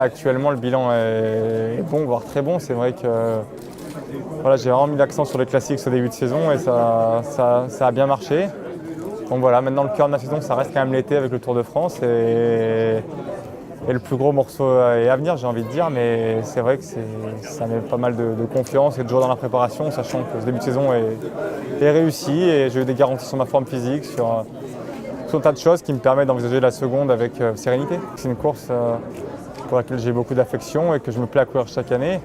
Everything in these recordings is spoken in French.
Actuellement, le bilan est bon, voire très bon. C'est vrai que voilà, j'ai vraiment mis l'accent sur les classiques au début de saison et ça a bien marché. Donc voilà, maintenant le cœur de ma saison, ça reste quand même l'été avec le Tour de France et le plus gros morceau est à venir, j'ai envie de dire. Mais c'est vrai que ça met pas mal de confiance et de joie dans la préparation, sachant que ce début de saison est réussi et j'ai eu des garanties sur ma forme physique, sur un tas de choses qui me permettent d'envisager la seconde avec sérénité. C'est une course pour laquelle j'ai beaucoup d'affection et que je me plais à courir chaque année,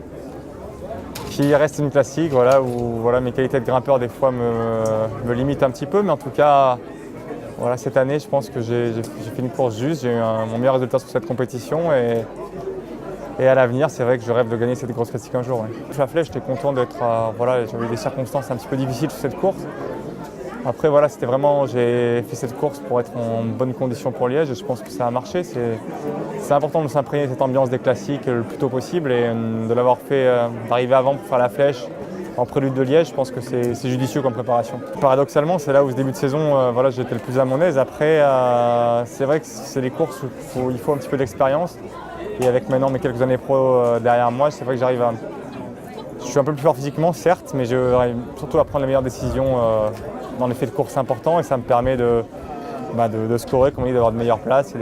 qui reste une classique, voilà, où voilà, mes qualités de grimpeur des fois me limitent un petit peu, mais en tout cas, voilà, cette année, je pense que j'ai fait une course juste, j'ai eu mon meilleur résultat sur cette compétition et à l'avenir, c'est vrai que je rêve de gagner cette grosse classique un jour. Ouais. Sur la flèche, j'étais content d'être, voilà, j'avais eu des circonstances un petit peu difficiles sur cette course. Après, voilà, j'ai fait cette course pour être en bonne condition pour Liège et je pense que ça a marché. C'est important de s'imprégner de cette ambiance des classiques le plus tôt possible et de l'avoir fait, d'arriver avant pour faire la flèche en prélude de Liège, je pense que c'est judicieux comme préparation. Paradoxalement, c'est là où ce début de saison, voilà, j'étais le plus à mon aise. Après, c'est vrai que c'est des courses où il faut un petit peu d'expérience. Et avec maintenant mes quelques années pro derrière moi, c'est vrai que je suis un peu plus fort physiquement, certes, mais j'arrive surtout à prendre les meilleures décisions dans les faits de course importants et ça me permet de scorer, comme on dit, d'avoir de meilleures places et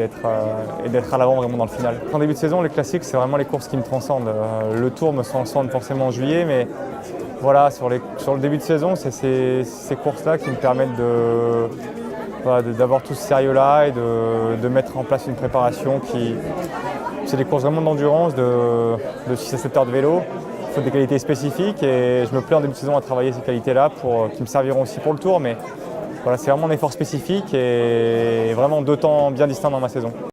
d'être à l'avant vraiment dans le final. En début de saison, les classiques, c'est vraiment les courses qui me transcendent. Le Tour me transcende forcément en juillet, mais voilà, sur le début de saison, c'est ces courses-là qui me permettent d'avoir tout ce sérieux-là et de mettre en place une préparation c'est des courses vraiment d'endurance, de 6 à 7 heures de vélo. Il faut des qualités spécifiques et je me plais en début de saison à travailler ces qualités-là qui me serviront aussi pour le Tour. Mais voilà, c'est vraiment un effort spécifique et vraiment 2 temps bien distincts dans ma saison.